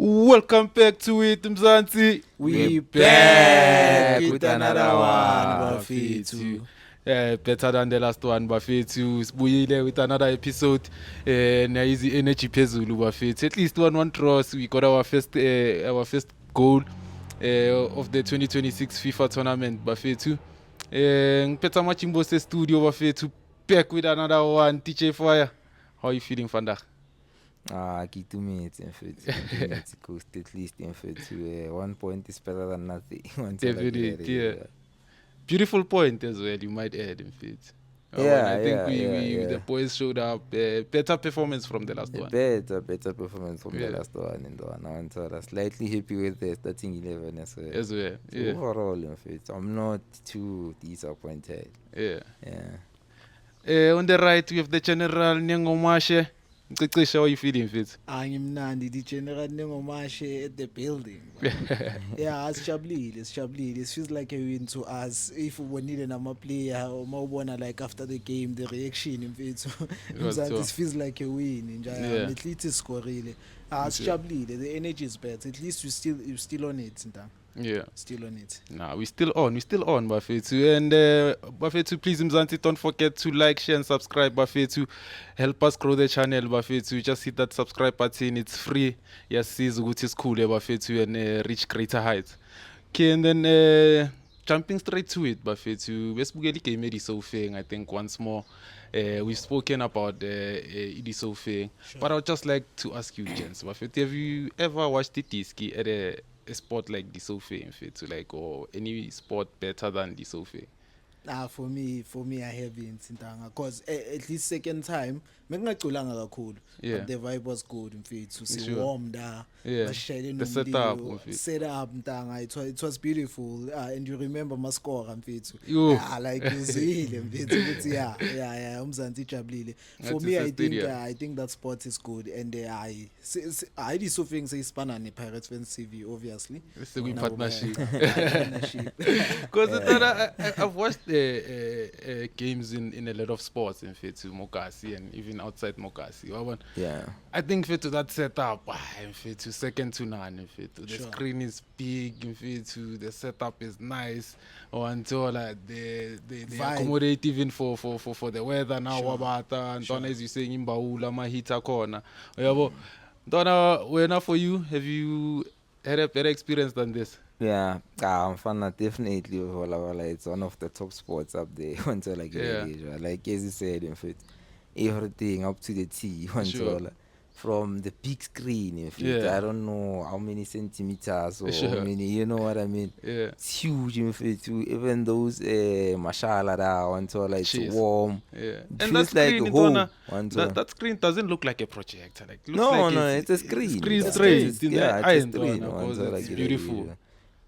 Welcome back to it, Mzansi. We back with another one, bafethu. Better than the last one, bafethu. Sibuyile with another episode. Easy energy phezulu, bafethu. At least one draw. So we got our first goal of the 2026 FIFA tournament, bafethu. Ngiphetha amachimbo studio, bafethu. Back with another one. TJ Fire. How are you feeling, vandag? Keep 2 minutes in foot. 2 minutes coast at least in foot. 1 point is better than nothing. Definitely, yeah. Beautiful point as well, you might add, in fact. I think the boys showed up better performance from the last one. Better performance from the last one in the one. So I'm slightly happy with the starting 11 as well. As well, so overall, in fact, I'm not too disappointed. Yeah. On the right, we have the General Nyangomashe. How are you feeling, Fitz? Angimnandi the General Nengomashe at the building. Yeah, asijabulile. It feels like a win to us. If we need another player or mawubona like after the game the reaction mfethu. It feels like a win. At least scorile. Asijabulile. The energy is better. At least we're still on it, ntanga. Yeah. Still on it. Nah, we're still on, Bafethu. And Bafethu, please, Mzansi, don't forget to like, share, and subscribe, Bafethu. Help us grow the channel, Bafethu. Just hit that subscribe button, it's free. Yes, see, it's cool, Bafethu, and reach greater heights. Okay, and then jumping straight to it, Bafethu. Westbugeli came Edisofeng, I think, once more. We've spoken about Edisofeng. Sure. But I would just like to ask you, gents, Bafethu, have you ever watched the Tiski at a sport like the Sophie, like, or any sport better than the Sophie? For me I haven't ntanga because at least second time mengingaculanga kakhulu but the vibe was good mfethu si warm da bashayele nomlilo set up ntanga it was beautiful and you remember my score mfethu like uzile mfethu ukuthi umzansi ijabulile for me I think that sport is good and I did so things ispana ne Pirates Fans TV obviously it's a good partnership because I've watched games in a lot of sports in fact to Mokasi and even outside Mokasi. I think for to that setup, in fact to second to none, in fact the screen is big, in fact to the setup is nice, until like they accommodate even for the weather now. Wabata and as you saying in Baula Mahita corner. Donna, when for you, have you had a better experience than this? Yeah, Fana definitely. It's one of the top sports up there. Like as you said, in fact, everything up to the T. From the big screen. In fact, I don't know how many centimeters or how many. You know what I mean? Yeah, it's huge. In fact, even those mashallah it's warm. Yeah, and that screen, like home. That screen doesn't look like a projector. Like it's a screen. Screen straight. It's a screen. It's beautiful.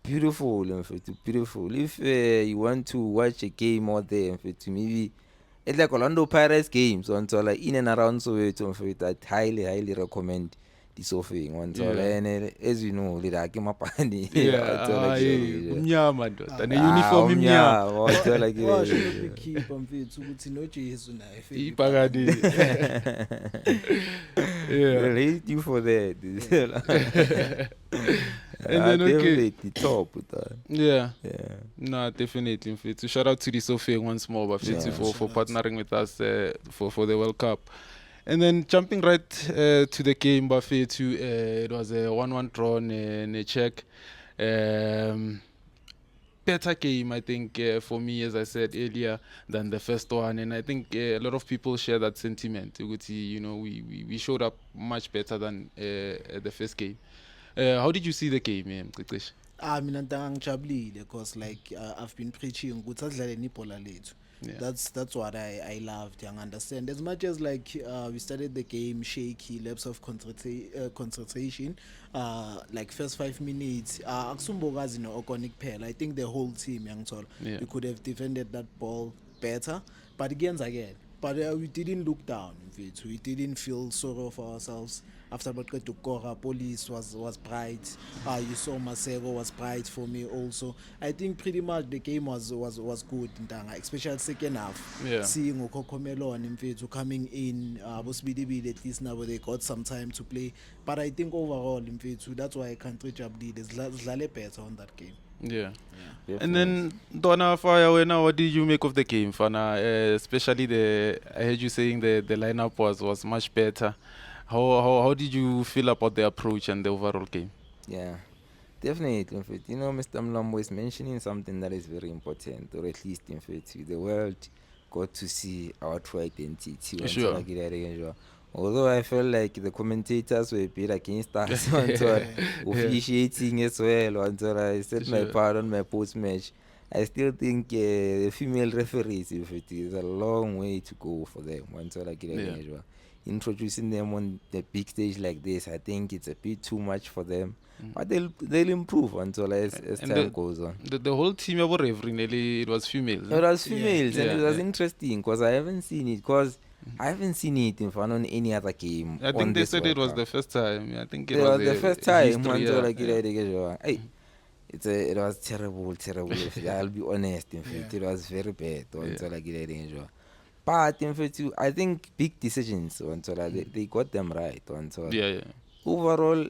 Beautiful, in fact, beautiful. If you want to watch a game out there, in fact, maybe it's like Orlando Pirates games, like in and around Soweto, in fact, I highly recommend the Sophie. And as you know, like my pani. Mnyama ndoda uniform imnyama. Like it. Keep mfethu ukuthi no Jesu naye. Ipakani. They'll hate you for that. And then definitely top with that. Yeah. No, definitely. In fact, shout out to the Sophie once more, but for partnering with us for the World Cup. And then jumping right to the game, Buffet, it was a 1-1 draw in a Czech. Better game, I think, for me, as I said earlier, than the first one. And I think a lot of people share that sentiment. You know, we showed up much better than the first game. How did you see the game, Kritish? Mina ngijabulile because like I've been preaching ukuthi adlale nibhola lethu. That's what I loved. You understand? As much as like we started the game shaky, lapse of concentration, like first 5 minutes, akusumbokazi no Okonic Pearl. I think the whole team, we could have defended that ball better. But again, but we didn't look down. We didn't feel sorrow for ourselves. after Bakwetu Kora, Police was bright. You saw Masego was bright for me also. I think pretty much the game was good, Ntanga, especially second half. Yeah. Seeing Okokomelo and Mfetu coming in, Bosbidi at least now they got some time to play. But I think overall, Mfetu, that's why I can't reach up lead. There's Lale better on that game. Yeah. Yeah. And then Donna Fire, now what did you make of the game, Fana? Especially I heard you saying the lineup was much better. How did you feel about the approach and the overall game? Yeah, definitely. In fact, Mr. Mlambo is mentioning something that is very important, or at least in fact, the world got to see our true identity. Sure. Although I felt like the commentators were a bit against us, officiating as well. Until I said my part on my post match, I still think the female referees, if it is a long way to go for them. Introducing them on the big stage like this, I think it's a bit too much for them. But they'll improve until as time goes on. The whole team of it was females. It was females, and Yeah, it was yeah. interesting because I haven't seen it. I haven't seen it in front on any other game. I think they said it was the first time. I think it was the first time. history, It was terrible. I'll be honest. In fact, it was very bad. But in fact, I think big decisions. They got them right. Yeah. Overall,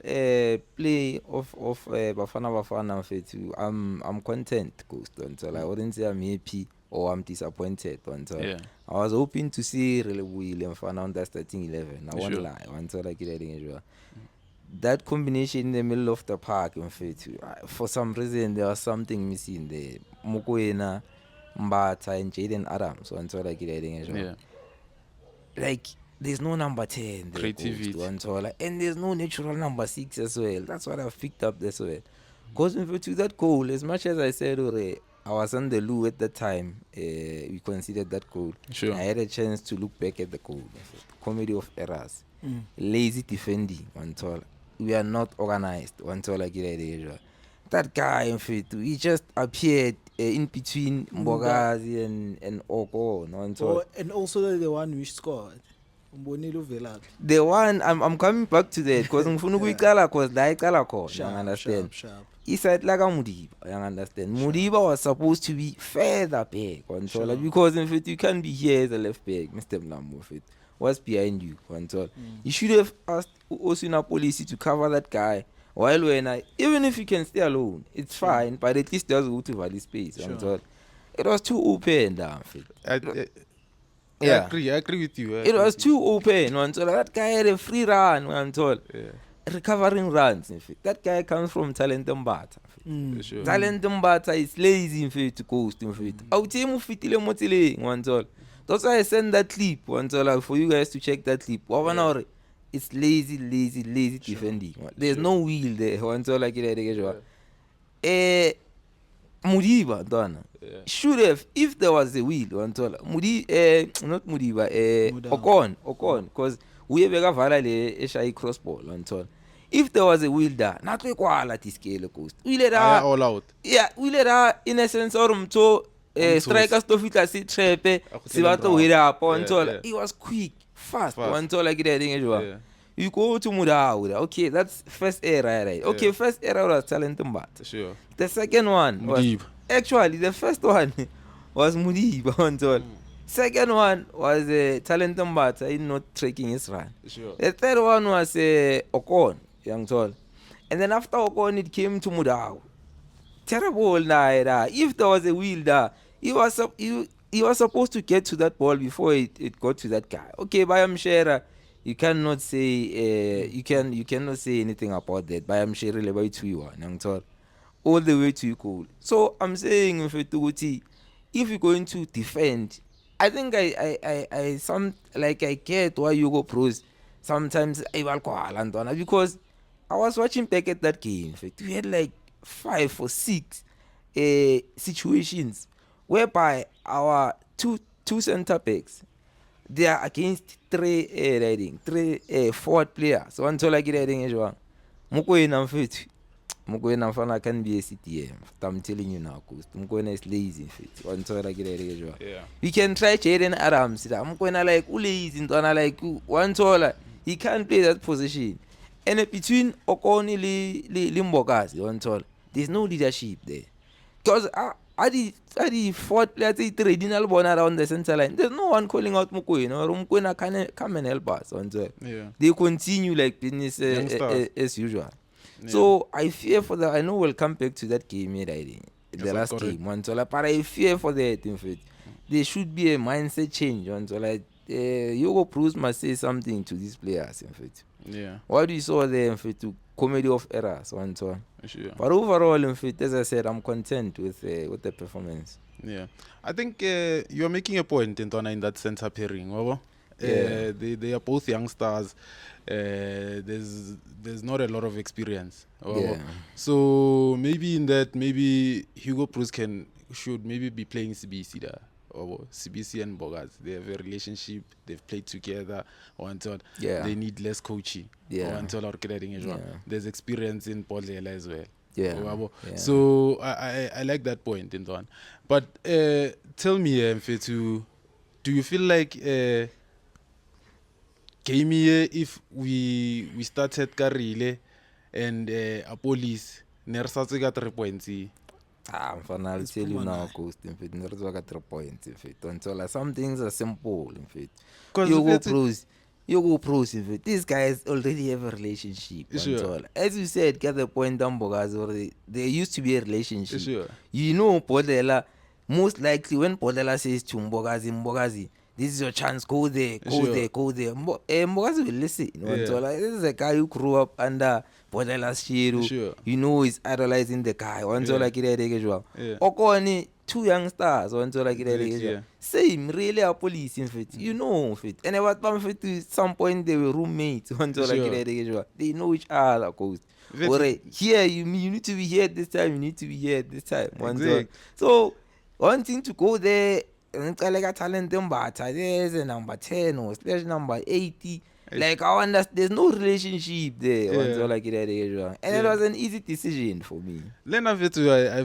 play of Bafana. I'm content. I wouldn't say I'm happy or I'm disappointed. Yeah. I was hoping to see really William Fana on that starting 11. I won't lie. That combination in the middle of the park, in fact, for some reason there was something missing there. Mokoena, Mbata, and Jaden Adams. Yeah. Like, there's no number 10 there, Creativity. and there's no natural number 6 as well. That's what I've picked up as well. Because in fact, that goal, as much as I said already, I was on the loo at the time. We considered that goal. Sure. I had a chance to look back at the goal. Comedy of errors. Lazy defending. We are not organized. That guy, in fact, he just appeared in between Mbogazi and Oko. And also the one which scored. The one I'm coming back to that because you understand. Sharp. He said like Mudiba, you understand. Mudiba was supposed to be further back, because in fact you can't be here as a left back, Mr. Mlambo. What's behind you, You should have asked Osuna Police to cover that guy. While even if you can stay alone, it's fine, but at least there's go to value space. It was too open, I agree with you. It was too open. That guy had a free run. Recovering runs. In fact, that guy comes from Talentambata. Sure. Talentambata is lazy in fact to coast. In fact, that's why I send that clip for you guys to check that clip. It's lazy defending. There's no wheel there. Mudiba, Donna. Should have, if there was a wheel, not Mudiba, Ocon, because we have a Eshai crossball, if there was a wheel there, not we quality scale coast. We let her all out. Yeah, we let her in a sense or strikers to fit as trepe, Sivato with up until he was quick, fast. You go to Muda, okay, that's first error, right? Okay, first error was Talentambata. Sure. The second one was actually the first one was Mudiba. Second one was Talentambata in not tracking his run. Sure. The third one was Ocon, young tall. And then after Ocon, it came to Mudau. Terrible night. If there was a wheel there, he was supposed to get to that ball before it got to that guy. Okay, Bayam Shera, you cannot say you cannot say anything about that. Bayam Shera level 2-1, young tall. All the way to goal. So I'm saying, if you're going to defend, I think I get why you go pros sometimes because I was watching back at that game. In fact, we had like 5 or 6 situations whereby our two center backs, they are against 3 forward players. So until I get heading, Mukwena Fana can be a CTM. I'm telling you now, Mukwena is lazy. We can try Jaden Adams. Mukwena like lazy, like one taller. He can't play that position. And between Okoni le Mbokazi, there's no leadership there. Because at the fourth player, trading Albona around the center line, there's no one calling out Mukwena or Mukwena can come and help us. They continue like business as usual. Yeah. So I fear for that. I know we'll come back to that game the last game. But I fear for that. In fact, there should be a mindset change. Hugo Broos must say something to these players. In fact, what do you saw there? In fact, to comedy of errors. Sure. But overall, in fact, as I said, I'm content with the performance. Yeah, I think you're making a point in that center pairing. They are both young stars. There's not a lot of experience. So maybe in that, maybe Hugo Broos should maybe be playing CBC there. Or CBC and Bogas, they have a relationship. They've played together. They need less coaching. There's experience in Podlela as well. So I like that point in one. But tell me, Mfetu, do you feel like game here, if we started Karile and a police, Nersatsu got 3 points? I'll tell you now, Coast. In fact, never got 3 points. In fact, until some things are simple. In fact, Hugo Broos. In fact, these guys already have a relationship. Sure. As you said, get the point down, Bogas. Already, there used to be a relationship. Sure. You know, Podela. Most likely, when Podela says to Mbogazi, this is your chance. Go there. Mbogazi will listen. This is a guy who grew up under Podela's shadow. Sure. You know, he's idolizing the guy. Okoni, 2 young stars. Same, really a police in fact. You know, fit. And at some point they were roommates. They know each other. Here, you need to be here this time. You need to be here this time. So, wanting to go there. Talent there's a number 10 or slash number 80. Like I understand, there's no relationship there. And it was an easy decision for me. Then I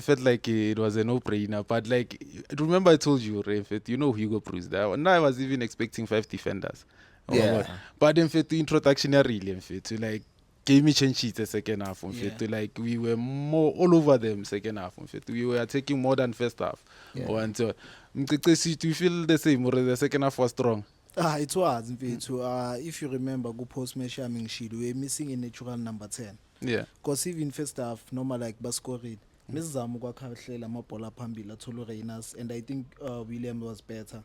felt like it was a no-brainer. But like, remember I told you, you know Hugo Broos there. And I was even expecting 5 defenders. But in fact, the introduction really, in fact, like gave me change the second half. In fact, like we were more all over them second half. In fact, we were taking more than first half. Do you feel the same or the second half was strong? It was, in fact. If you remember, go post match we were missing a natural number 10. Yeah. Because even first half, normal like Bascorid, Mrs. Zamuka Mapola Pambila, Tolo Reinas, and I think William was better.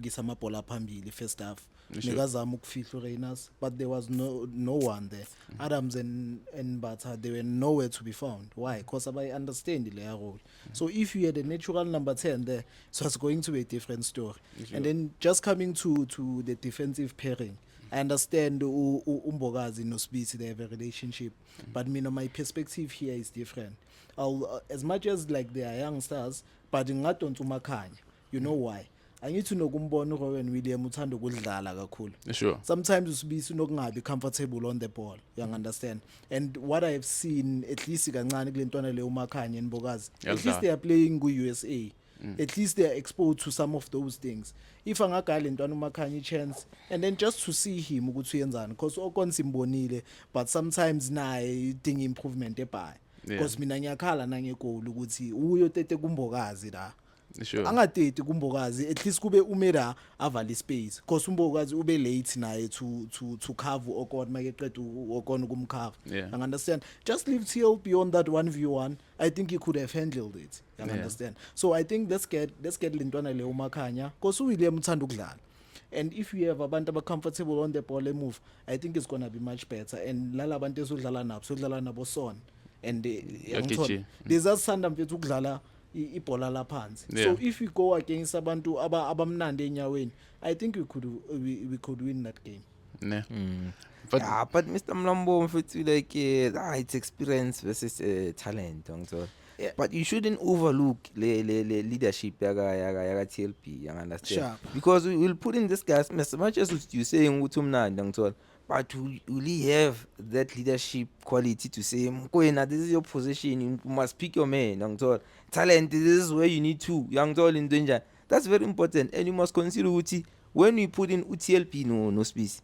Gisama Pola Pambili first half. Megazamuk Fitlo Reinas, but there was no one there. Adams and Bata, they were nowhere to be found. Why? Because I understand the layer role. So if you had a natural number 10 there, so it's going to be a different story. And then just coming to the defensive pairing, I understand Umbogazi no Spitz, they have a relationship, but my perspective here is different. As much as like they are young stars, but not on Makanya. You know why? I need to know Gumbono and William Mutando Guldala Kakul. Sure. Sometimes be comfortable on the ball, you understand. And what I've seen, at least Umakanya and Bogazi, at least they are playing good USA. At least they are exposed to some of those things. If I'm a guy in Makanya chance, and then just to see him, because Okon Simbonile, but sometimes I think improvement because Minanyakala Nanyako Luguti, Uyo Tete Gumbogazi da. Sure. Angateti kumbokazi at least kube umeda avali space because umbokazi ube late naye to cover Okon makeqeda Okon ukumcover. I understand. Just leave TL beyond that 1v1. I think he could have handled it. I understand. So I think let's get Lintwana le uMakhanya because William uthanda ukudlala. And if we have abantu comfortable on the ball and move, I think it's gonna be much better. And lala abantu ezodlala nabo Son and there's a sanda mfethu ukudlala ibhola laphansi. So if we go against abantu abamnandi enyaweni, I think we could win that game. But Mr. Mlambo, like it's experience versus talent. But you shouldn't overlook the leadership yaga TLP. You understand? Sure. Because we will put in this guys as much as you saying but will he have that leadership quality to say, this is your position, you must pick your man, talent, this is where you need to, young tall in danger. That's very important. And you must consider Uti when we put in UTLP no space.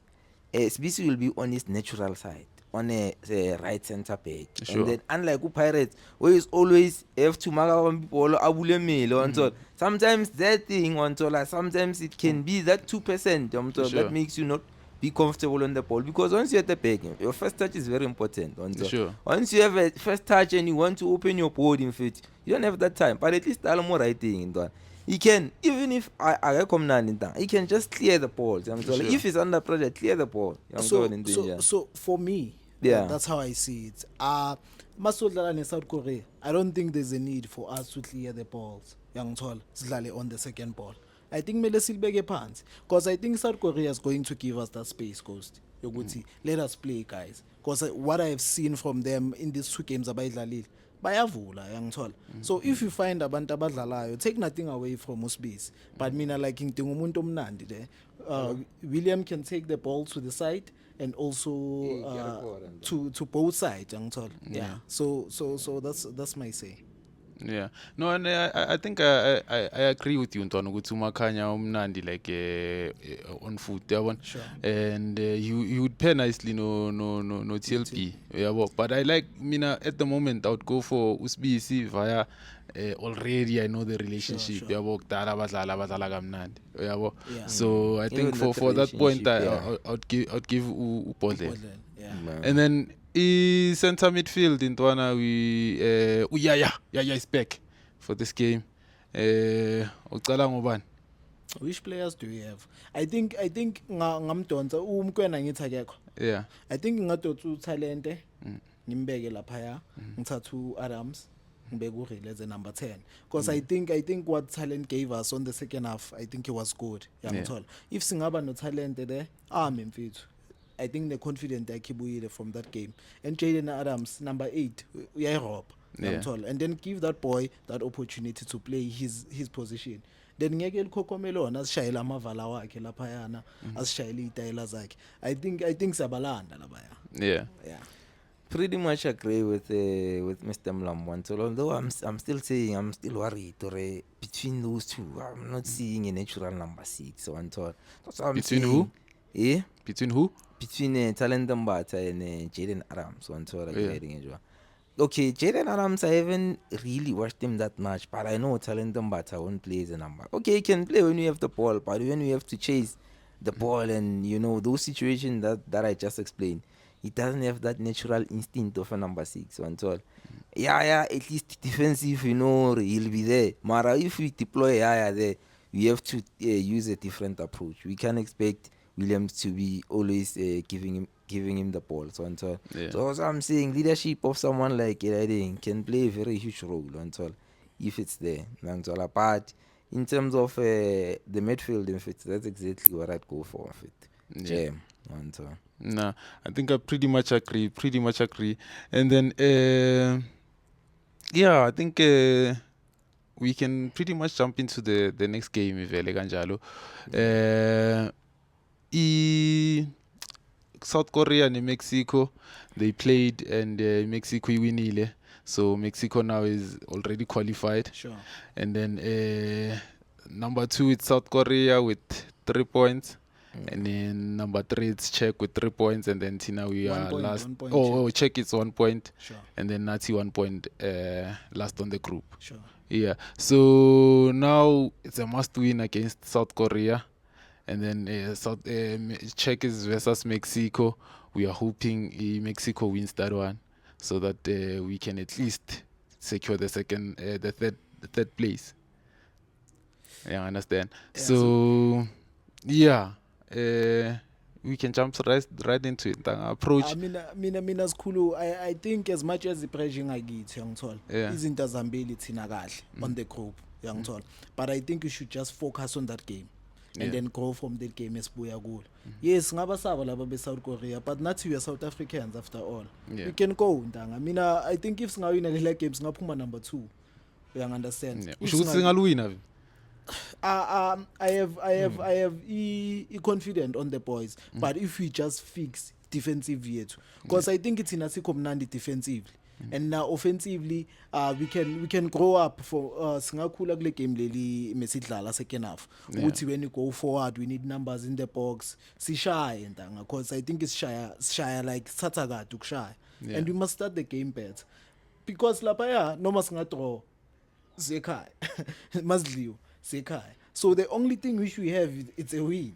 Space will be on his natural side. on a right center back. Sure. And then unlike Pirates, where is always have to mark people abule mele on top. Sometimes that thing on top, like sometimes it can be that 2% on top Sure. that makes you not be comfortable on the ball, because once you're at the back, your first touch is very important on top. Sure. Once you have a first touch and you want to open your board in fit, you don't have that time. But at least Alamo right thing in that. He can, even if I come down in that, he can just clear the ball. Sure. If he's under pressure, clear the ball. So for me, Yeah. that's how I see it. Masodlala in South Korea, I don't think there's a need for us to clear the balls. Young Tol, Zlale on the second ball. I think Mele Silbege pants, because I think South Korea is going to give us that space, Ghost. Let us play, guys. Because what I have seen from them in these 2 games, bayavula young tall. So if you find abantu abadlalayo, take nothing away from Usbisi, but mina like ngidinga umuntu omnandi there. William can take the ball to the side and also to both sides, young tall. Yeah. So that's my say. Yeah, no, and I think I agree with you, Ntwana, ukuthi uMakhanya umnandi like on foot, yabona. Sure. And you would pair nicely no TLP, yabo. But I like mina at the moment I would go for Usbisi via already I know the relationship, yabo. Kudala badlala kamnandi, yabo. Yeah. So I think Even for that point relationship, I'd give Upodle. Yeah. And then center midfield in Ntwana we Yaya is back for this game. Ucala ngobani? Which players do we have? I think ngamdonsa umkwena ngithi akekho. Yeah. I think ngadotsa uTalente ngimbeke lapha ngithatha Adams ngibeke uRile as a number 10, because I think what Talent gave us on the second half, I think it was good. Yangithola. If singaba no Talente there, mfethu, I think the confident yakhe from that game. And Jaden Adams, number 8, uyayirobha. Yeah. And then give that boy that opportunity to play his position. Then ngeke likhokhomela asishayela amavala wakhe laphayana, asishayela izitayela zakhe. I think siyabalanda labaya. Yeah. Yeah. Pretty much agree with Mr. Mlambo. So although I'm still saying I'm still worried between those two. I'm not seeing a natural number 6 so on top. That's what I'm Between saying. who? Eh? Between who? Between Talent Mbata and Jaden Adams. On top. Yeah. Okay, Jaden Adams, I haven't really watched him that much, but I know Talent Mbata won't play as a number. Okay, he can play when you have the ball, but when you have to chase the ball and those situations that I just explained, he doesn't have that natural instinct of a number 6 and all. Yeah, at least defensive, he'll be there. Mara, if we deploy Yaya there, we have to use a different approach. We can't expect Williams to be always giving him the ball. So and all. Yeah. So as I'm saying, leadership of someone like Elading can play a very huge role and all, if it's there. And all. But in terms of the midfield, if it's, that's exactly what I'd go for. If it. Yeah. And all. Nah, I think I pretty much agree. And then, I think we can pretty much jump into the next game, Ivele Ganjalo. South Korea and Mexico, they played and Mexico winile. So Mexico now is already qualified. Sure. And then number 2 it's South Korea with 3 points. And then number 3 it's Czech with 3 points, and then Tina we are last. 1 point, Czech it's 1 point. Sure. And then Nazi 1 point last on the group. Sure. Yeah. So now it's a must win against South Korea, and then Czech is versus Mexico. We are hoping Mexico wins that one, so that we can at least secure the third place. Yeah, I understand. Yeah, So yeah. We can jump right into it. Approach. Mina sikhulu, I think as much as the pressure ngakithi yangithola, Yeah. izinto azambili thina kahle on the group yangithola, but I think you should just focus on that game and Yeah. then go from that game esibuya kulo. Yes, ngaba saba laba be South Korea, but nathi we are South Africans after all. Yeah. We can go ntanga. Mina I think if singawina le games singaphuma number 2. You understand? Yeah. If Usho ukuthi singaluwina. I have confident on the boys, but if we just fix defensive yethu, because I think it's in asikho mnandi defensively. And now offensively we can grow up for singakhula kule game leli mesidlala second half ukuthi when you go forward we need numbers in the box sishaye ndanga because I think it's shaya like satha kade ukushaya and we must start the game better because lapha noma singadraw sekhaya masidliwa sekhaya. So the only thing which we have it's a win.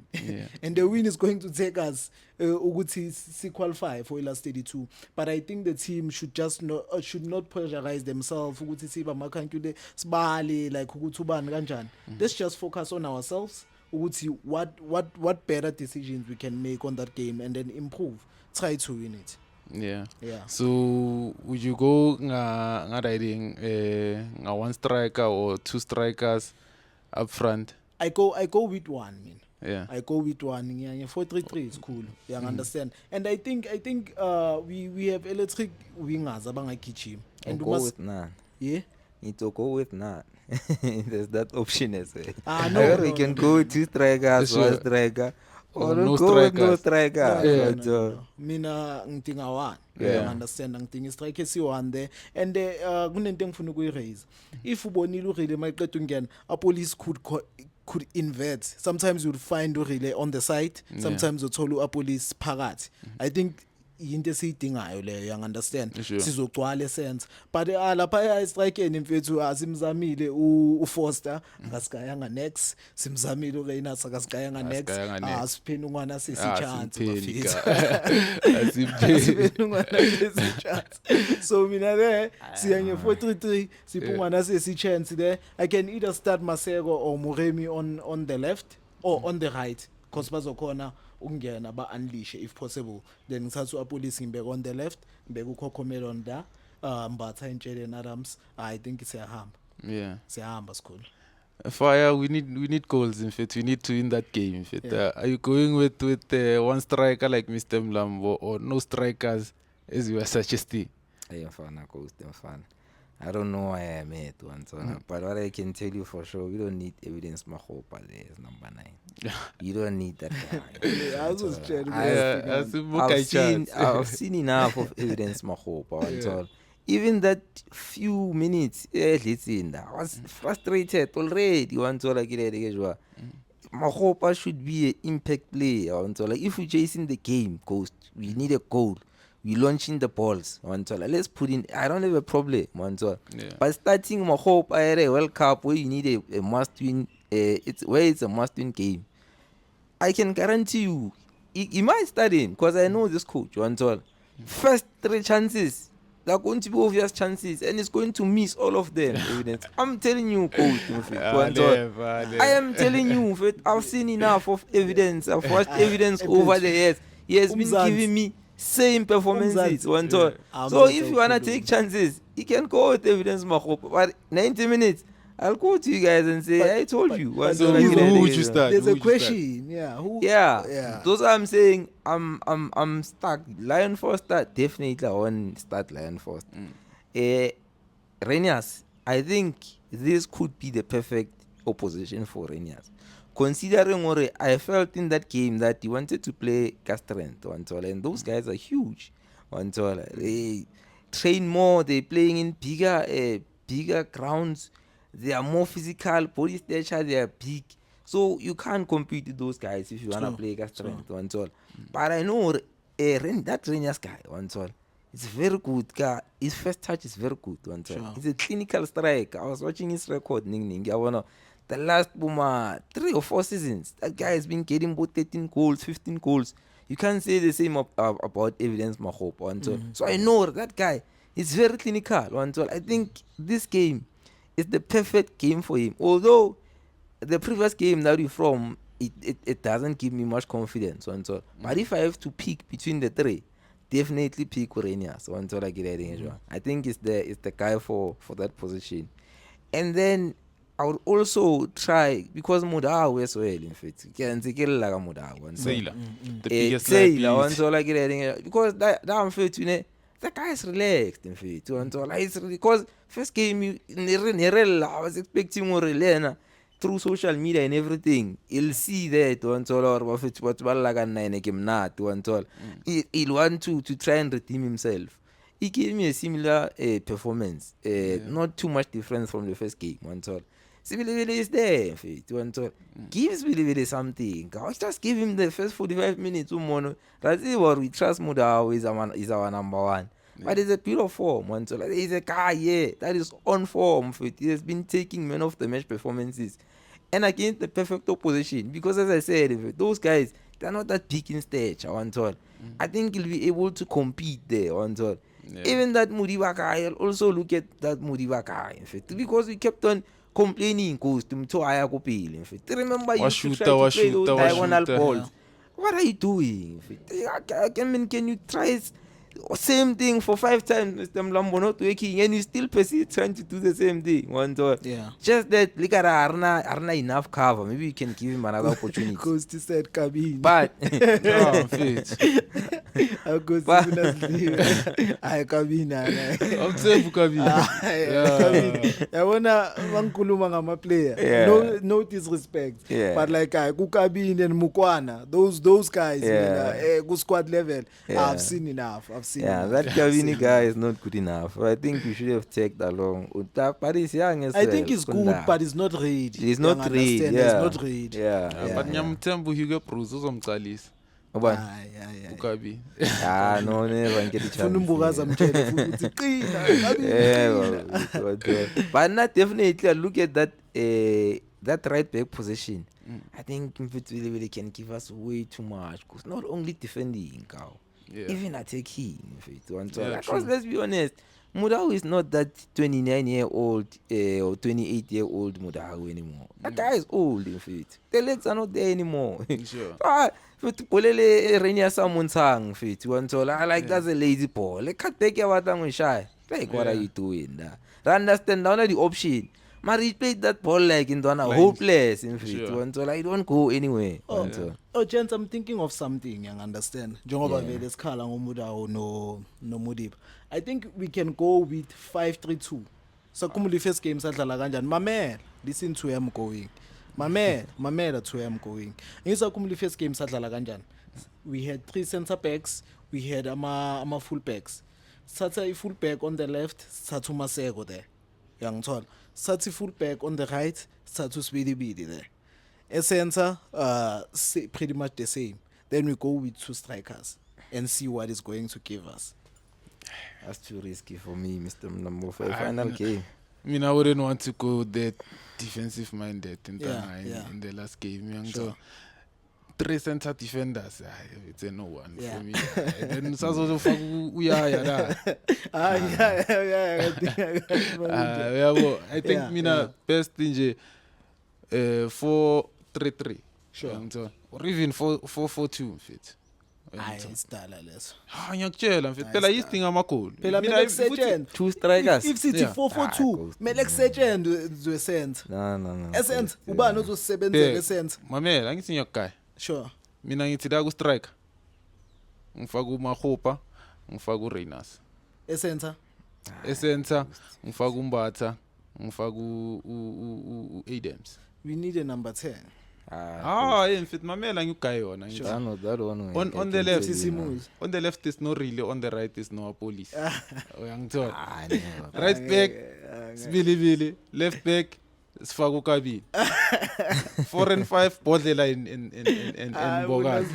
And the win is going to take us ukuthi si qualify for last 32. But I think the team should not pressurize themselves ukuthi siba makhankule sibale like ukuthi ubani kanjani. Let's just focus on ourselves ukuthi what better decisions we can make on that game and then improve. Try to win it. Yeah. Yeah. So would you go nga riding one striker or two strikers up front? I go with one, man. Yeah. I go with one. Yeah, 4-3-3 is cool. You understand? And I think we have electric wingers abangagijima. And go with none. Yeah. Need to go with none. There's that option as well. No, we can go with two strikers, one striker. Or no go with no strikers. striker. No. Mina ngidinga one. Yeah. You understand? Ngidinga strike esi-one there. And kunento engifuna ukuyiraise. If ubonile urile mayiqeda ungena, a police could invert. Sometimes you'll find urile on the side, sometimes uthola a police phakathi. I think into esiyidingayo leyo, you understand? Sizogcwala sense. But lapha strikeni mfethu asimzamile uFoster akasigayanga next, simzamile uReynolds akasigayanga next. Asipheni ungwana sesichance bafisa. Asipheni ungwana sesichance. So mina there siya nge 4-3-3 siphungwana sesichance there. I can either start Maseko or Moremi on the left or on the right because bazokhona ungena ba unleash if possible. Then ngithatha uApolice ngibeka on the left, ngibeka uKhokhomelo on da, Mbatha and Adams. I think it's a hamba. Yeah. Siyahamba school. Fire, we need goals in fact. We need to win that game in fact. Are you going with one striker like Mr. Mlambo or no strikers as you were suggesting? I am fan. I don't know why I made one, but what I can tell you for sure, we don't need Evidence Makgopa there as number 9. You don't need that guy. I've seen enough of Evidence Makgopa. Even that few minutes, I was frustrated already. Makgopa should be an impact player. Like if we're chasing the game, Ghost, we need a goal. We launching the balls, let's put in. I don't have a problem, but starting Makgopa World Cup where you need a must-win, it's a must-win game. I can guarantee you, he might start him because I know this coach. First 3 chances, they're going to be obvious chances, and he's going to miss all of them. Evidence. I'm telling you, coach. I am telling you, I've seen enough of Evidence. I've watched Evidence over the years. He has been giving me same performances. So if you wanna take chances, you can go with Evidence Makgopa. But 90 minutes, I'll go to you guys and say, I told you. So who would you start? There's a question. Yeah. Those I'm saying, I'm stuck. Lion Foster, definitely I want to start Lion Foster. Renias, I think this could be the perfect opposition for Renias. Considering I felt in that game that he wanted to play Castrent, and those guys are huge. They train more, they're playing in bigger grounds, they are more physical, body stature, they are big. So you can't compete with those guys if you want to play Castrent. But I know that Renias guy, it's very good. His first touch is very good. He's a clinical striker. I was watching his record. The last 3 or 4 seasons, that guy has been getting about 13 goals, 15 goals. You can't say the same about Evidence Makgopa. So I know that guy is very clinical. I think this game is the perfect game for him. Although the previous game that we're from, it doesn't give me much confidence. But if I have to pick between the 3, definitely pick Renias. I think it's the guy for that position. And then I would also try, because Mudau as well, in fact. Sailor. The biggest Sailor, because that fact, the guy is relaxed, in fact. Because first game, I was expecting more Relena through social media and everything. He'll see that, he'll want to try and redeem himself. he gave me a similar performance. Not too much difference from the first game. One told. Sibilivili is there. One told. Give Sibilivili something. God, just give him the first 45 minutes. That's what we trust Mudau is our number one. But it's a bit of form. One told. He's a guy, that is on form. He has been taking man of the match performances. And against the perfect opposition. Because as I said, those guys, they're not that big in stage. One told. I think he'll be able to compete there. One told. Yeah. Even that Mudiba guy, I'll also look at that Mudiba guy, in fact, because we kept on complaining, in fact. Remember, you should try to play those diagonal balls. What are you doing? I mean, can you try same thing for 5 times, Mr. Mlambo not working, and you still persist trying to do the same thing? Just that, look at Arna enough cover. Maybe you can give him another opportunity. Because he said Kabin. But I Kabin. I'm saying Kabin. I wanna Wankuluma ngama player. No disrespect. But like Kukabin and Mukwana, those guys, good squad level. I've seen enough. That Kavini guy is not good enough. I think we should have tagged along. But he's young as well. I think he's good, but he's not ready. He's not ready. He's not ready. But Nyamtembu Hugo Pruzo Somtalis. Ukabi. No, never get a chance. But not definitely look at that that right back position. I think Mfit really can give us way too much. Because not only defending, even attacking. Because let's be honest, Mudau is not that 29-year-old or 28-year-old Mudau anymore. That guy is old, in fact. The legs are not there anymore. Sure. I like that's a lazy ball. Like, cut back your water shy. Like, what are you doing? I understand now the option. Mari played that ball like in Donna, hopeless in fact. Sure. I don't go anywhere. Gents, I'm thinking of something, you understand? No Mudib. I think we can go with 5-3-2. So Kumuli first game my man, listen to him going. My man, that's where I'm going. In Kumuli first game we had 3 center backs, we had ama full backs. Sata full back on the left, Satu Masego there. Young tall. Sati full back on the right, Satu Speedy there. A center, pretty much the same. Then we go with 2 strikers and see what it's going to give us. That's too risky for me, Mr. Mlambo, for a final game. I mean, I wouldn't want to go that defensive minded in the last game. Sure. 3 center defenders, it's a no one for me. Then I think Mina best thing 4-3-3. Sure. Or even 4-4-2 fit. It's less. Ngiyakutshela mfethu phela yisithing amakhulu. Phela mina kusetshenzwe 2 strikers. If sithi 4-4-2 mele kusetshenzwe zesenza. No. Esenza ubani ozosebenzela esenza? Mamela ngithi ngiyakugaya. Sure. Mina ngithi la ku striker. Ngifaka uMahopa, ngifaka uReynolds. Esenza ngifaka uMbatha, ngifaka uAdams. We need a number 10. Mfethu mamela ngiyugaya yona. That one. On the left is on the left is no really, on the right is no police. Uyangithola. Right back Sibili, left back sifaka uKabini. 4 and 5 bodlela in Bogani.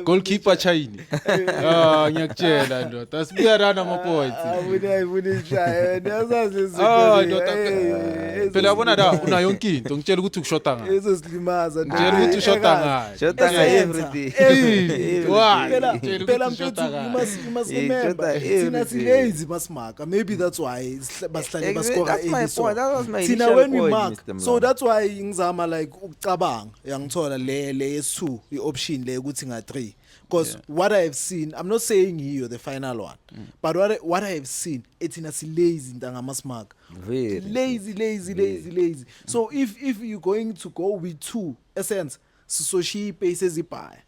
Goalkeeper Chini. Ngiyakutshela ndoda. Asibuya rana ama points. Awuni try. Niyazazi ndoda. Phela yabona la una yonke into ngitshela ukuthi ukushota ngayo. Ezosilimaza. Ngitshela ukuthi ushota ngayo. Shota ngayo everything. Phela mfethu you must remember. Thina silazy masimaka. Maybe that's why basihlale bascora 80. That was my Thina initial when we point, mark. Mr. So that's why ngizama like ukucabanga yangithola le yes2 ioption le ukuthi nga 3 because what I have seen, I'm not saying here the final one, but what I have seen ethina si lazy ntanga masmark. Very Lazy. So if you're going to go with 2 essence so she paces ibhaya.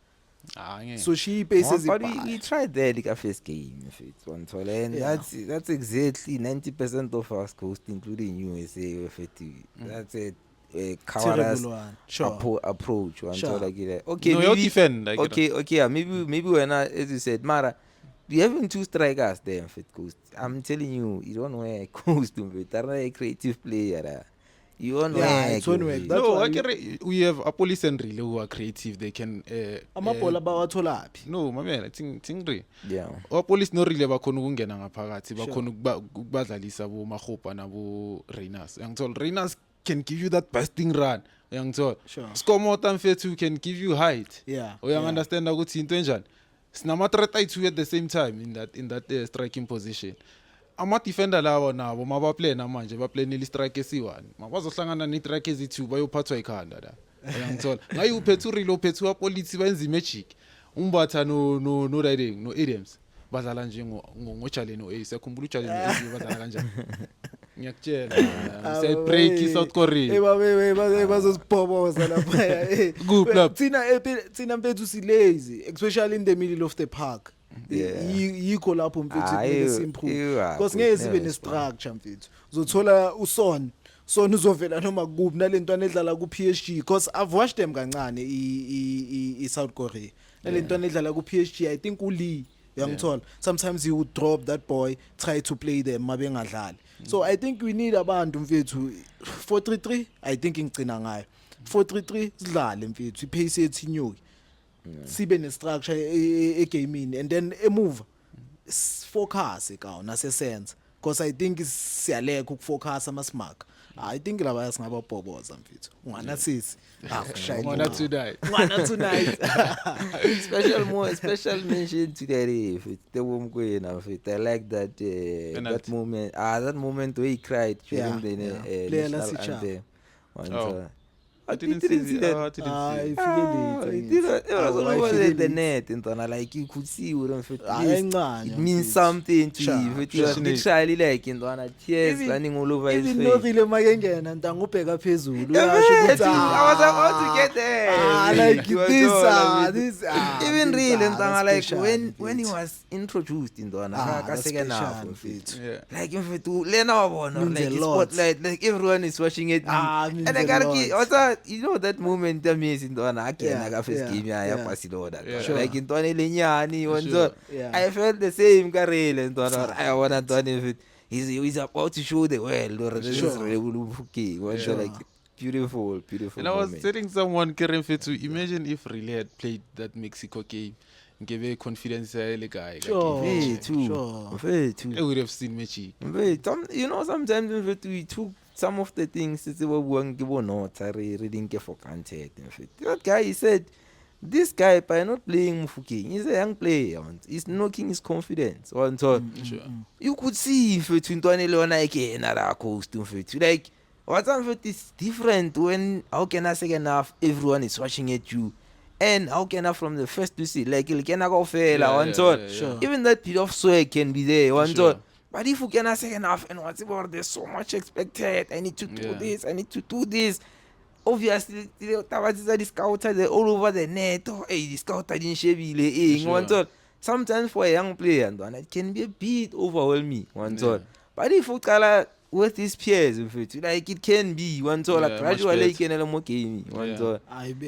So she paces but we tried that like first game if it's one toll, and that's exactly 90% of our coast, including USA effectively. That's a cowardice approach. One toll like that. Okay, no, maybe defend like okay, maybe we're not, as you said, Mara. we having 2 strikers there in Fit Coast. I'm telling you, you don't wear costume, but they're a creative player. You don't Yeah, wear. it's one way. That's No, why we have a police and really who are creative. They can. amabhola bawatholaphi. No, mamela, thing. Yeah. Abapolice no really bakhona ukungena ngaphakathi, bakhona ukubadlalisa bo Magopa nabo Reyners. Uyangithola, Reyners can give you that busting run. Uyangithola. Sure. Skomota mfethu can give you height. Yeah. Understand ukuthi into enjani. Sinama threat ayi-2 at the same time in that striking position. Ama defender lawo nabo mabaplay namanje baplay nili strike esi1. Mabazohlangana ne strike ezi2 bayophathwa ikhanda la. Uyangithola. Ngayi uphethu Rilo uphethu apolice benza magic. Umbatha no riding no Adams. Badlala nje ngoCharlie no Ace. Yakhumbula uCharlie no Ace badlala kanjani. Ngiyakutshela. Say break South Korea. Bazosibhoboza lapha. Good club. Thina mfethu si lazy, especially in the middle of the park. Yeah. Yikho lapho mfethu Ah, kumele you simprove. are Because good, ngeke sibe never ne structure mfethu. Uzothola uSon uzovela noma kubi nalentwana edlala ku PSG because I've watched them kancane I South Korea. Nalentwana edlala ku PSG I think uLee uyangithola. Sometimes he would drop that boy, try to play them mabengadlali. So I think we need abantu mfethu 433 I think ngicina ngayo. 433 sidlale mfethu ipace yethu inyuki. Sibe ne structure egaming and then emove focus ekawo nase sense because I think siyaleka ukufocus ama-smart. I think laba yasingaba bhoboza mfethu ungana sisi Ngona tonight. Special mention to that the Wumkwena. I like that that moment. That moment where he cried during the national anthem. I didn't see that. I didn't see it. It was all over the net and like you could see it means something to you. It was literally like in the tears running all over his face. Even no really makengena ntangubheka phezulu I was about to get there. Like this even real and like when he was introduced in the second half like if to learn about like spotlight like everyone is watching it and I got also you know that moment amazing dona again I got first game ya Barcelona like in Tony Lenyani I felt the same Karel and dona I wanna done it he's about to show the world or this is really like beautiful and I was telling someone Karen Fetu imagine if really had played that Mexico game give a confidence guy very too I would have seen Mechi you know sometimes we took some of the things that were not reading for granted. That guy, he said, this guy, by not playing Mufuki, he's a young player. He's knocking his confidence. You could see if it's 2011 another costume. Like, what's is different when, how can I say enough, everyone is watching at you. And how can I from the first to see, like, you can go fail. Even that bit of swag can be there. But if you cannot say enough and whatever, there's so much expected. I need to do this. I need to do this. Obviously, the scouter they're all over the net. Oh, hey, the scouter didn't shave sometimes for a young player, it can be a bit overwhelming. But if you color with his peers, like it can be like gradually can more game.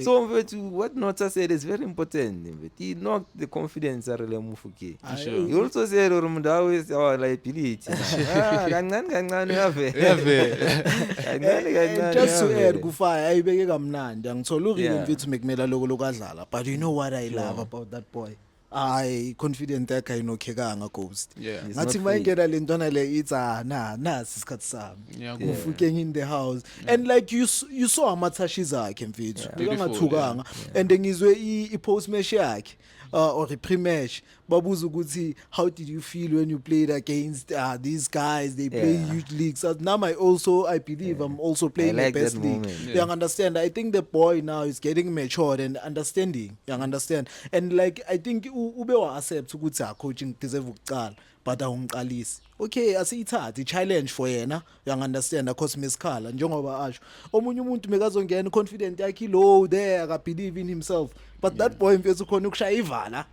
So what Nota said is very important. But he knocked the confidence really Mufuki. He also said Rumudao is our liability. Just to add kufaya ayibeke kamnandi angithola urile mfethu mekumela lokadlala but you know what I love about that boy confident yakhe ayinokhekanga Ghost ngathi mayingena lentwana le it's nasi isikhathi sami ufukeng in the house and like you saw amathashes akhe mfethu bekangathukanga and ngizwe I-post match yakhe or pre-match babuza ukuthi how did you feel when you played against these guys they play huge leagues now I believe I'm also playing the best league you understand I think the boy now is getting matured and understanding you understand and like I think ube wa accept ukuthi coaching deserve ukuqala but awumqalisi okay asiyithathe challenge for yena you understand because mesikhala njengoba asho omunye umuntu mekazongena confident yakhe low there aka believe in himself but that boy mfethu khona ukushaya ivala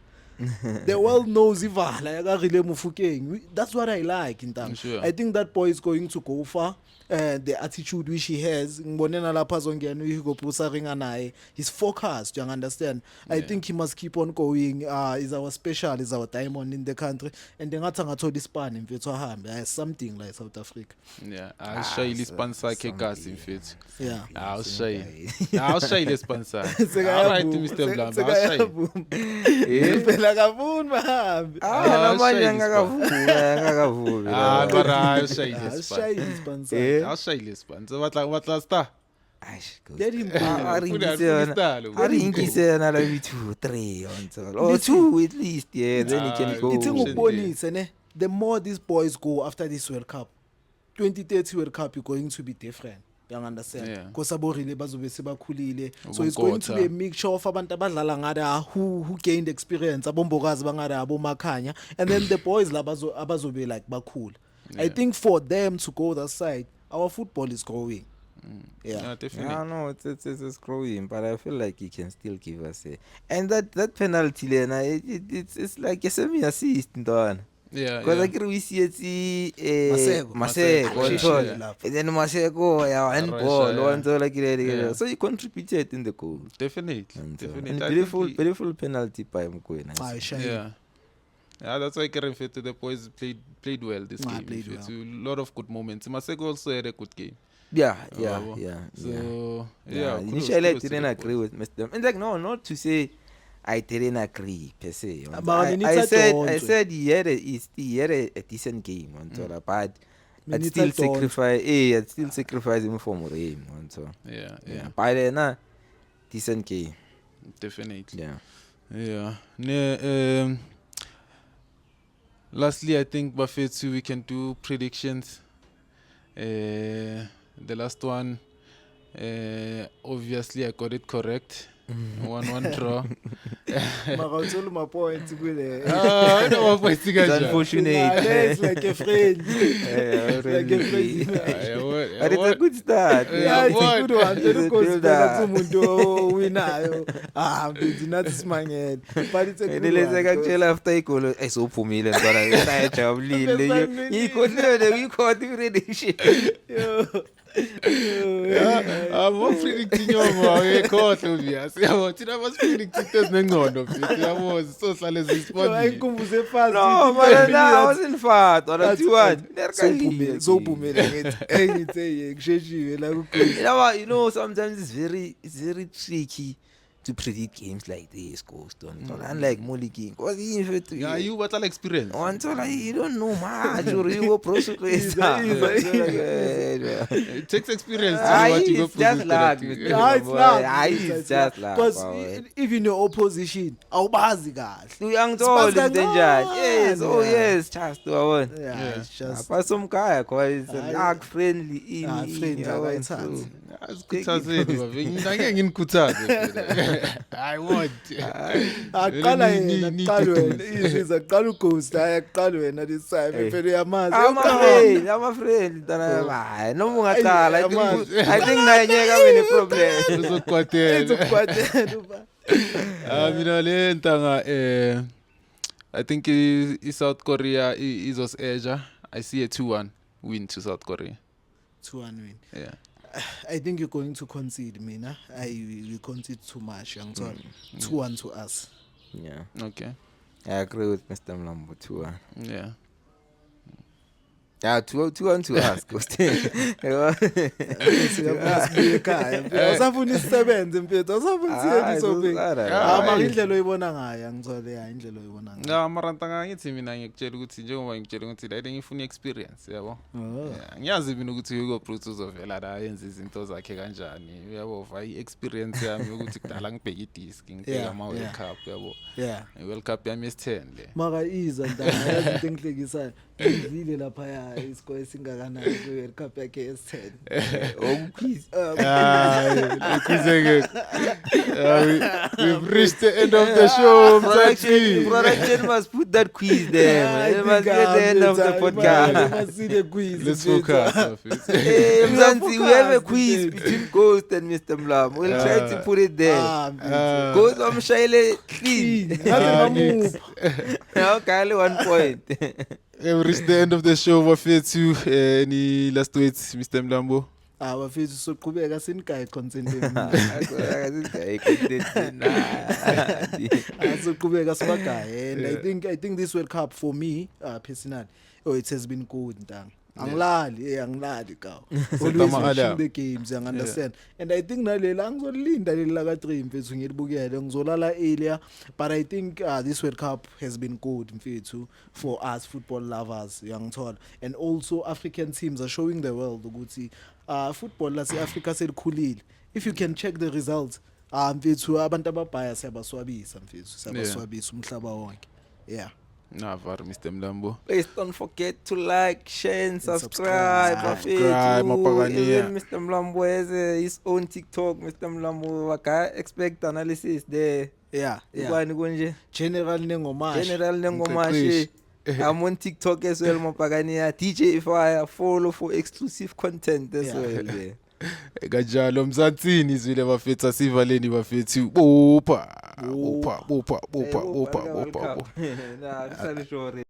The world knows Ivala yakarile Mufokeng. That's what I like in terms. Sure. I think that boy is going to go far. The attitude which he has, ngibonena lapha zongena uHugo Busa ringa naye, he's focused, you understand. I think he must keep on going. Is our special, is our diamond in the country, and ngathi angathola ispan mfethu ahambe something like South Africa. Yeah, awushayile ispansa sakhe gazi mfethu. Yeah. Awushayile ispansa. All right Mr. Mlamba, awushayile. Phela kavuni bahambe. Namanje ngakavumi. Mara awushayile ispansa. Awushayile ispansa. Awushayile ispansa. Batla star. Let him Ari ingisena la 2-3 or 2 at least, yeah, then he can go. It's ngokubonisa ne. The more these boys go after this World Cup, 2030 World Cup is going to be different. You understand? Because aborile bazobe sebakhulile. So it's going to be a mixture of abantu abadlala ngada who gained experience, abombokazi bangada abomakhanya, and then the boys abazobe like bakhula. I think for them to go that side, our football is growing. Yeah, definitely. Yeah, no, it's growing, but I feel like he can still give us a. And that penalty, Lena, it's like a semi-assist, Don. Yeah, because like we see it, Maseko, and then Maseko, one ball, one so like that. So he contributed in the goal. Definitely. And beautiful penalty by Mkwena. Yeah, that's why I can refer to the boys played well this game. Played well. A lot of good moments. Maseko also had a good game. Yeah. So initially I didn't agree with Mr. And like not to say I didn't agree per se. I said he had a decent game but I'd still sacrifice him for more game. Yeah. But then decent game. Definitely. Yeah. Lastly, I think Buffett too, we can do predictions. The last one, obviously I got it correct. 1-1 draw. Maratolo my points with it. I know my points. It's unfortunate. It's like a friend. Like a friend. But it's a good start. Yeah, it's a good one. Umuntu winayo. Not smanged. But it's a good one. Actually after I call it, I so phumile ngibona I jabulile. You caught the prediction. I'm predicting your court obvious. Thina was predicting ezinengcondo mfethu yabo social response. Ayinkumbuze fast. No, but I wasn't fat. Or that one. So booming. Engithi kusheshiwe la ku. You know sometimes it's very tricky to predict games like this, Ghost. Unlike Molly King. Because you what all experience. You don't know much or you go prosecute. It takes experience to know what you go it's just luck. It's just luck. Because even your opposition, awubazi kahle. Uyangithola kanjani? Yes, yes, just to one. Yeah, it's just but some guy because luck friendly friendly. Azikhuthazeni babe. Ngeke nginikhuthaze. I want. Aqala yena aqala wena. Iziza aqala uGhost aqala wena this time. Phela uyamazi. I'm afraid that no ungaqala. I think naye ngeke abe problem. Uzokwatela. Mina le ntanga I think South Korea is us Asia. I see a 2-1 win to South Korea. 2-1 win. Yeah. I think you're going to concede, Mina. We concede too much, young 2-1 to us. Yeah. Okay. I agree with Mr. Mlambo 2-1. Yeah. Yeah, 2-1 to us. Usafuna isisebenze mfethu, usafuna siyeni sophela. Indlela oyibona ngayo ngizole indlela oyibona ngayo. Na marantanga ngithi mina ngikutshela ukuthi njengoba ngikutshela ukuthi la ngifuna experience yabo. Ngiyazi mina ukuthi Hugo Bruce uzovela la yenza izinto zakhe kanjani. Uyabo va experience yami ukuthi kudala ngibheka idisk ngibheka ama World Cup yabo. Yeah. World Cup yami is 10 le. Mara iza ndana yazi into engihlekisayo. Ngidlile lapha isikole singakanani kwi-World Cup yakhe yes-10 okuquiz we've reached the end of the show. Production must put that quiz there, man. It must be at the end of the podcast. Let's focus. Hey, Mzansi, we have a quiz between Ghost and Mr. Mlam. We'll try to put it there. Ghost Omshayele clean. Okay, 1 point. We've reached the end of the show. Bafethu, any last words, Mr. Mlambo? Bafethu soqhubeka sinigaye content soqhubeka sibagaye, and I think this World Cup for me personally, it has been good ntanga. Angilali ka. Always watching the games, you understand. And I think nalela ngizolinda lela ka 3 mfethu ngilibukele ngizolala earlier, but I think this World Cup has been good mfethu for us football lovers, uyangithola. And also African teams are showing the world ukuthi football la Africa selikhulile. If you can check the results, mfethu abantu ababhaya siyabaswabisa mfethu, siyabaswabisa umhlaba wonke. Yeah. Navar, Mr. Mlambo. Please don't forget to like, share, and subscribe. Mapagania. Even Mr. Mlambo has his own TikTok. Mr. Mlambo, I can expect analysis there. Yeah. General Nengomashi. I'm on TikTok as well, Mapagania. DJ Fire, follow for exclusive content as well there. Gajalo Mzansi izwile bafethu asivaleni bafethu bopa. Nah, I'm sorry.